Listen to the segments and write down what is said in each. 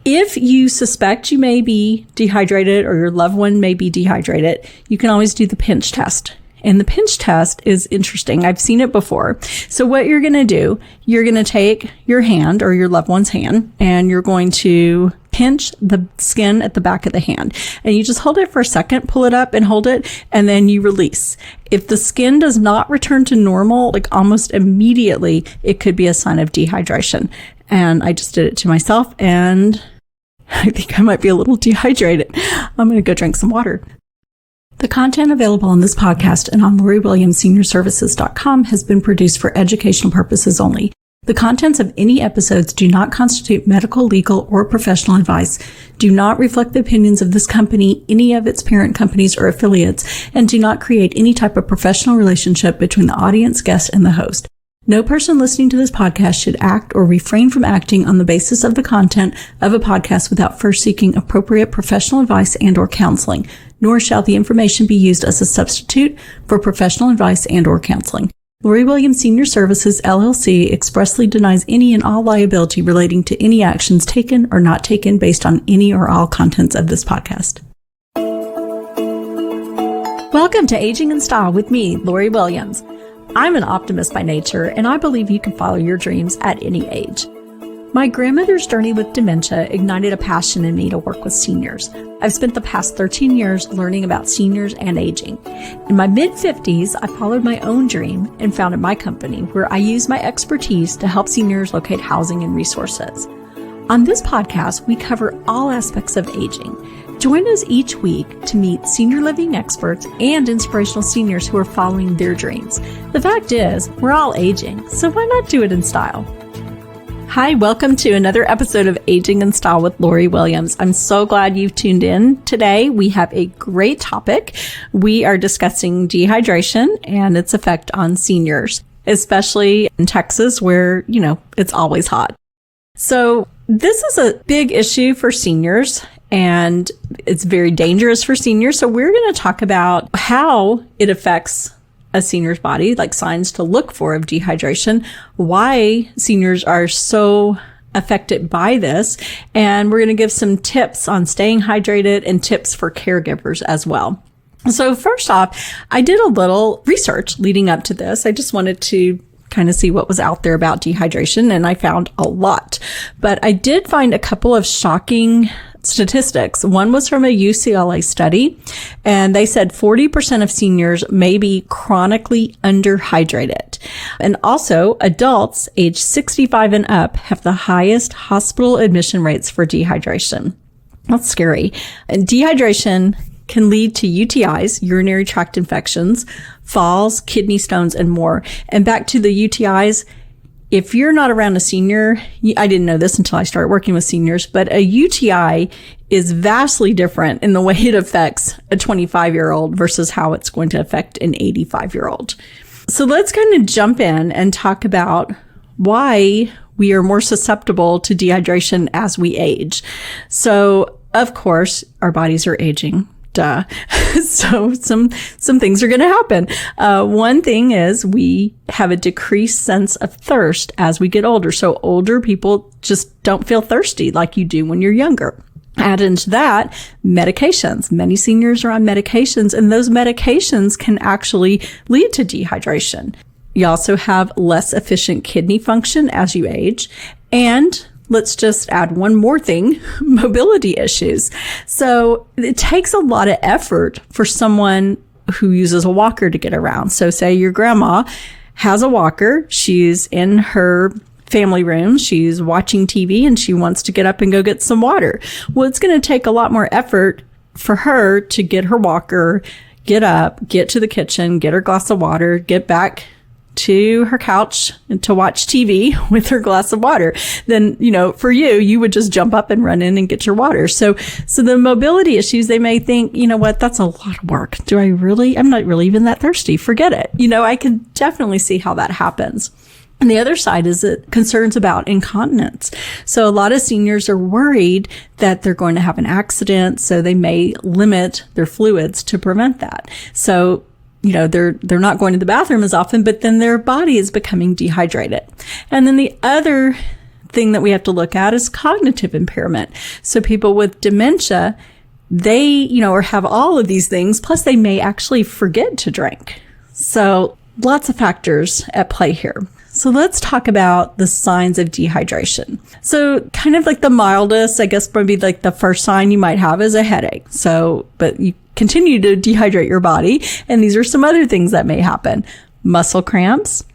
If you suspect you may be dehydrated or your loved one may be dehydrated, you can always do the pinch test. And the pinch test is interesting. I've seen it before. So what you're going to do, you're going to take your hand or your loved one's hand, and you're going to pinch the skin at the back of the hand. And you just hold it for a second, pull it up and hold it, and then you release. If the skin does not return to normal, like almost immediately, it could be a sign of dehydration. And I just did it to myself, and I think I might be a little dehydrated. I'm going to go drink some water. The content available on this podcast and on LoriWilliamsSeniorServices.com has been produced for educational purposes only. The contents of any episodes do not constitute medical, legal, or professional advice, do not reflect the opinions of this company, any of its parent companies or affiliates, and do not create any type of professional relationship between the audience, guest, and the host. No person listening to this podcast should act or refrain from acting on the basis of the content of a podcast without first seeking appropriate professional advice and or counseling, nor shall the information be used as a substitute for professional advice and or counseling. Lori Williams Senior Services, LLC expressly denies any and all liability relating to any actions taken or not taken based on any or all contents of this podcast. Welcome to Aging in Style with me, Lori Williams. I'm an optimist by nature, and I believe you can follow your dreams at any age. My grandmother's journey with dementia ignited a passion in me to work with seniors. I've spent the past 13 years learning about seniors and aging. In my mid-50s, I followed my own dream and founded my company, where I use my expertise to help seniors locate housing and resources. On this podcast, we cover all aspects of aging. Join us each week to meet senior living experts and inspirational seniors who are following their dreams. The fact is, we're all aging, so why not do it in style? Hi, welcome to another episode of Aging in Style with Lori Williams. I'm so glad you've tuned in. Today, we have a great topic. We are discussing dehydration and its effect on seniors, especially in Texas where, it's always hot. So this is a big issue for seniors, and it's very dangerous for seniors. So we're going to talk about how it affects a senior's body, like signs to look for of dehydration, why seniors are so affected by this, and we're going to give some tips on staying hydrated and tips for caregivers as well. So first off, I did a little research leading up to this. I just wanted to kind of see what was out there about dehydration, and I found a lot. But I did find a couple of shocking statistics. One was from a UCLA study, and they said 40% of seniors may be chronically underhydrated. And also, adults age 65 and up have the highest hospital admission rates for dehydration. That's scary. And dehydration can lead to UTIs, urinary tract infections, falls, kidney stones, and more. And back to the UTIs, if you're not around a senior, I didn't know this until I started working with seniors, but a UTI is vastly different in the way it affects a 25-year-old versus how it's going to affect an 85-year-old. So let's kind of jump in and talk about why we are more susceptible to dehydration as we age. So, of course, our bodies are aging. Duh. So some things are going to happen. One thing is we have a decreased sense of thirst as we get older. So older people just don't feel thirsty like you do when you're younger. Add into that medications. Many seniors are on medications, and those medications can actually lead to dehydration. You also have less efficient kidney function as you age, and let's just add one more thing, mobility issues. So it takes a lot of effort for someone who uses a walker to get around. So say your grandma has a walker, she's in her family room, she's watching TV, and she wants to get up and go get some water. Well, it's going to take a lot more effort for her to get her walker, get up, get to the kitchen, get her glass of water, get back to her couch and to watch TV with her glass of water. Then, for you would just jump up and run in and get your water. So the mobility issues, they may think, that's a lot of work. I'm not really even that thirsty. Forget it. I can definitely see how that happens. And the other side is concerns about incontinence. So a lot of seniors are worried that they're going to have an accident, so they may limit their fluids to prevent that. So they're not going to the bathroom as often, but then their body is becoming dehydrated. And then the other thing that we have to look at is cognitive impairment. So people with dementia, they, or have all of these things, plus they may actually forget to drink. So lots of factors at play here. So let's talk about the signs of dehydration. So kind of like the mildest, I guess maybe like the first sign you might have is a headache. So, but you continue to dehydrate your body. And these are some other things that may happen. Muscle cramps,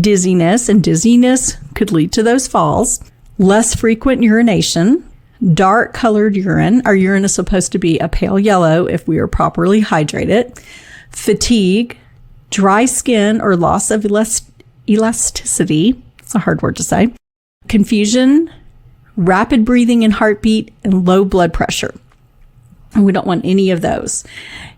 dizziness, and dizziness could lead to those falls. Less frequent urination, dark colored urine. Our urine is supposed to be a pale yellow if we are properly hydrated. Fatigue, dry skin or loss of elasticity. It's a hard word to say. Confusion, rapid breathing and heartbeat, and low blood pressure. And we don't want any of those.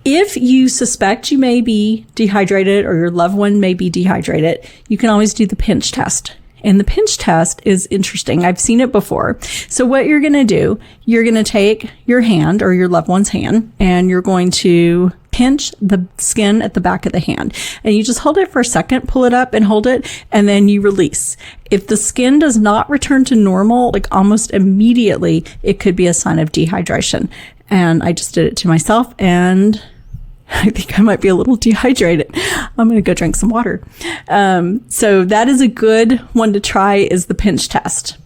If you suspect you may be dehydrated or your loved one may be dehydrated, you can always do the pinch test. And the pinch test is interesting. I've seen it before. So what you're going to do, you're going to take your hand or your loved one's hand, and you're going to pinch the skin at the back of the hand. And you just hold it for a second, pull it up and hold it, and then you release. If the skin does not return to normal, like almost immediately, it could be a sign of dehydration. And I just did it to myself, and I think I might be a little dehydrated. I'm going to go drink some water. So that is a good one to try, is the pinch test.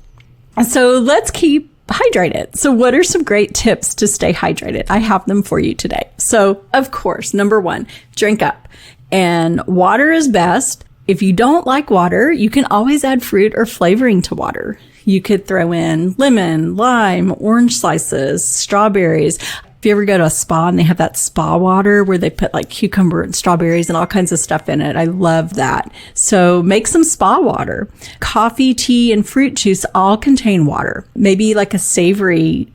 So let's keep hydrated. So what are some great tips to stay hydrated? I have them for you today. So of course, number one, drink up. And water is best. If you don't like water, you can always add fruit or flavoring to water. You could throw in lemon, lime, orange slices, strawberries. If you ever go to a spa and they have that spa water where they put like cucumber and strawberries and all kinds of stuff in it, I love that. So make some spa water. Coffee, tea, and fruit juice all contain water. Maybe like a savory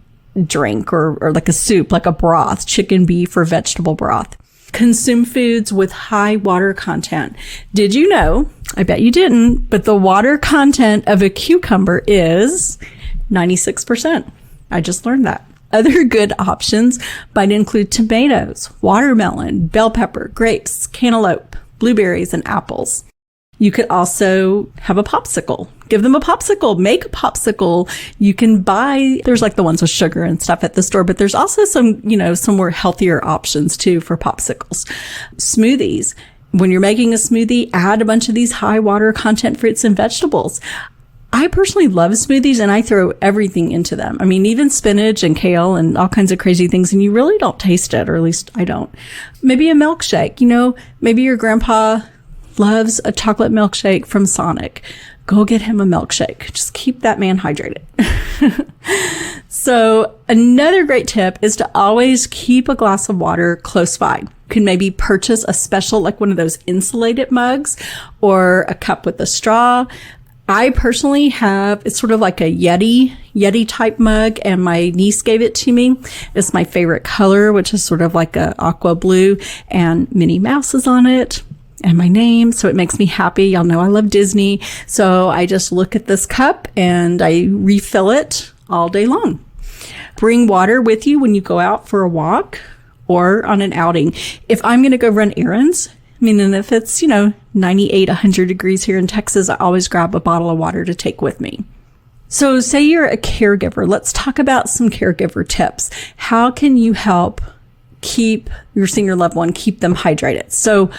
drink or like a soup, like a broth, chicken, beef, or vegetable broth. Consume foods with high water content. Did you know? I bet you didn't, but the water content of a cucumber is 96%. I just learned that. Other good options might include tomatoes, watermelon, bell pepper, grapes, cantaloupe, blueberries, and apples. You could also have a popsicle. Give them a popsicle. Make a popsicle. You can buy, there's like the ones with sugar and stuff at the store, but there's also some, some more healthier options too for popsicles. Smoothies. When you're making a smoothie, add a bunch of these high water content fruits and vegetables. I personally love smoothies, and I throw everything into them. I mean, even spinach and kale and all kinds of crazy things, and you really don't taste it, or at least I don't. Maybe a milkshake. Maybe your grandpa loves a chocolate milkshake from Sonic. Go get him a milkshake. Just keep that man hydrated. So another great tip is to always keep a glass of water close by. You can maybe purchase a special, like one of those insulated mugs or a cup with a straw. I personally have, it's sort of like a Yeti type mug, and my niece gave it to me. It's my favorite color, which is sort of like a aqua blue, and Minnie Mouse is on it and my name. So it makes me happy. Y'all know I love Disney. So I just look at this cup and I refill it all day long. Bring water with you when you go out for a walk or on an outing. If I'm going to go run errands, and if it's, 98, 100 degrees here in Texas, I always grab a bottle of water to take with me. So say you're a caregiver. Let's talk about some caregiver tips. How can you help keep your senior loved one, keep them hydrated? So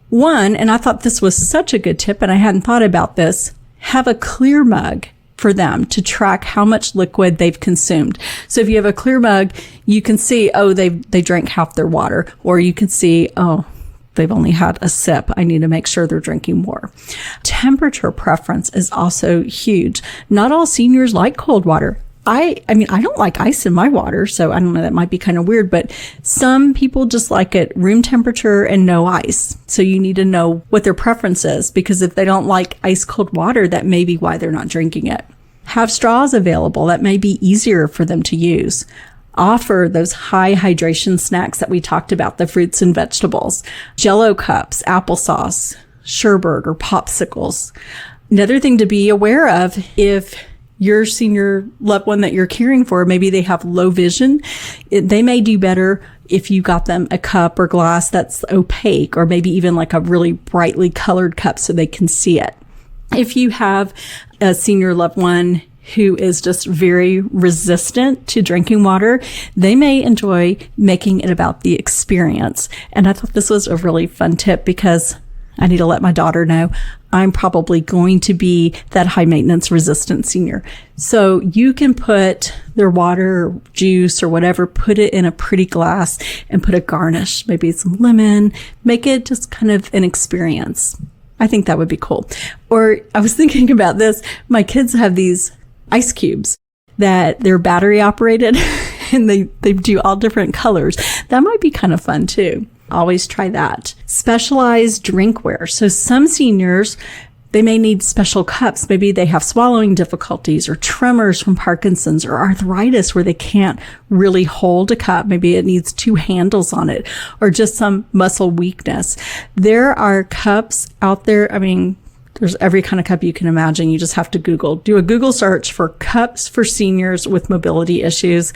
one, and I thought this was such a good tip and I hadn't thought about this, have a clear mug for them to track how much liquid they've consumed. So if you have a clear mug, you can see, they drank half their water, or you can see, they've only had a sip. I need to make sure they're drinking more. Temperature preference is also huge. Not all seniors like cold water. I don't like ice in my water, so I don't know, that might be kind of weird, but some people just like it room temperature and no ice. So you need to know what their preference is, because if they don't like ice cold water, that may be why they're not drinking it. Have straws available. That may be easier for them to use. Offer those high hydration snacks that we talked about, the fruits and vegetables, Jell-O cups, applesauce, sherbet, or popsicles. Another thing to be aware of, if your senior loved one that you're caring for, maybe they have low vision, they may do better if you got them a cup or glass that's opaque, or maybe even like a really brightly colored cup so they can see it. If you have a senior loved one who is just very resistant to drinking water, they may enjoy making it about the experience. And I thought this was a really fun tip because I need to let my daughter know I'm probably going to be that high maintenance resistant senior. So you can put their water or juice or whatever, put it in a pretty glass and put a garnish, maybe some lemon, make it just kind of an experience. I think that would be cool. Or I was thinking about this. My kids have these ice cubes that they're battery operated and they do all different colors. That might be kind of fun too. Always try that. Specialized drinkware. So some seniors, they may need special cups. Maybe they have swallowing difficulties or tremors from Parkinson's or arthritis where they can't really hold a cup. Maybe it needs two handles on it or just some muscle weakness. There are cups out there. I mean, there's every kind of cup you can imagine. You just have to do a Google search for cups for seniors with mobility issues.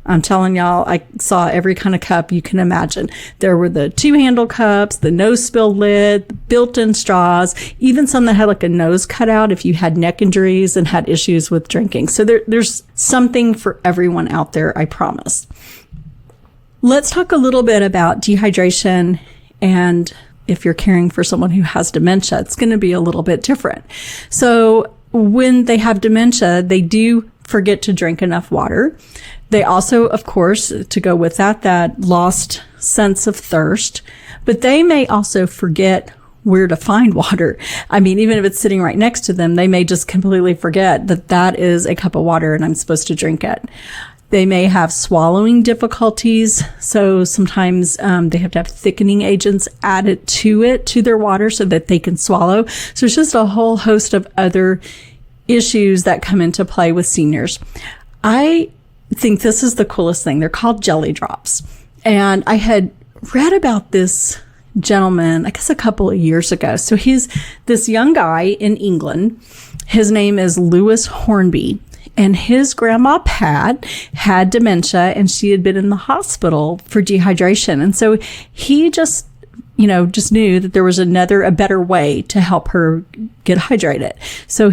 I'm telling y'all, I saw every kind of cup you can imagine. There were the two-handle cups, the no-spill lid, the built-in straws, even some that had like a nose cutout if you had neck injuries and had issues with drinking. So there's something for everyone out there, I promise. Let's talk a little bit about dehydration, and if you're caring for someone who has dementia, it's going to be a little bit different. So when they have dementia, they do forget to drink enough water. They also, of course, to go with that lost sense of thirst, but they may also forget where to find water. I mean, even if it's sitting right next to them, they may just completely forget that is a cup of water and I'm supposed to drink it. They may have swallowing difficulties. So sometimes they have to have thickening agents added to their water so that they can swallow. So it's just a whole host of other issues that come into play with seniors. I think this is the coolest thing. They're called jelly drops. And I had read about this gentleman, I guess a couple of years ago. So he's this young guy in England. His name is Lewis Hornby. And his grandma Pat had dementia and she had been in the hospital for dehydration. And so he just knew that there was a better way to help her get hydrated. So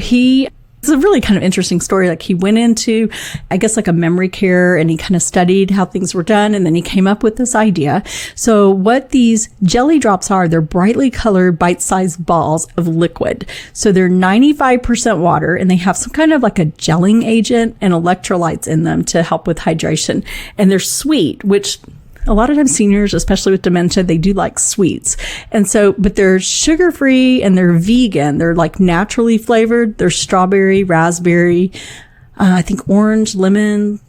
it's a really kind of interesting story. Like he went into, I guess, like a memory care and he kind of studied how things were done. And then he came up with this idea. So what these jelly drops are, they're brightly colored bite-sized balls of liquid. So they're 95% water and they have some kind of like a gelling agent and electrolytes in them to help with hydration. And they're sweet, which a lot of times seniors, especially with dementia, they do like sweets. And so, but they're sugar-free and they're vegan. They're like naturally flavored. They're strawberry, raspberry, I think orange, lemon,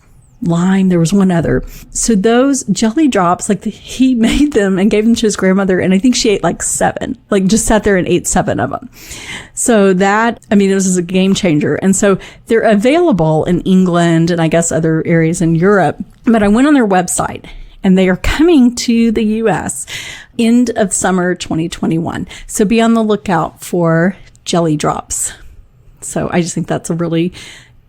lime. There was one other. So those jelly drops, he made them and gave them to his grandmother. And I think she ate like 7, just sat there and ate 7 of them. So it was a game changer. And so they're available in England and I guess other areas in Europe. But I went on their website. And they are coming to the U.S. end of summer 2021. So be on the lookout for jelly drops. So I just think that's a really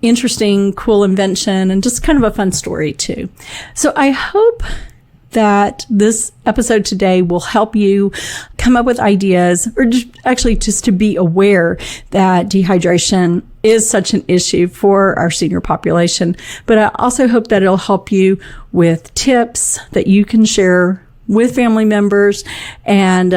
interesting, cool invention and just kind of a fun story too. So I hope that this episode today will help you come up with ideas or just to be aware that dehydration is such an issue for our senior population. But I also hope that it'll help you with tips that you can share with family members and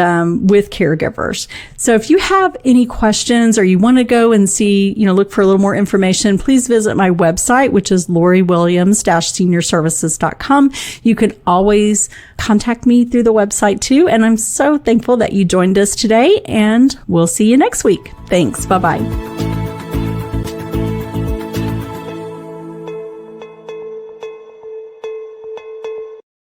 with caregivers. So if you have any questions or you want to go and see, look for a little more information, please visit my website, which is loriwilliams-seniorservices.com. You can always contact me through the website too. And I'm so thankful that you joined us today and we'll see you next week. Thanks. Bye-bye.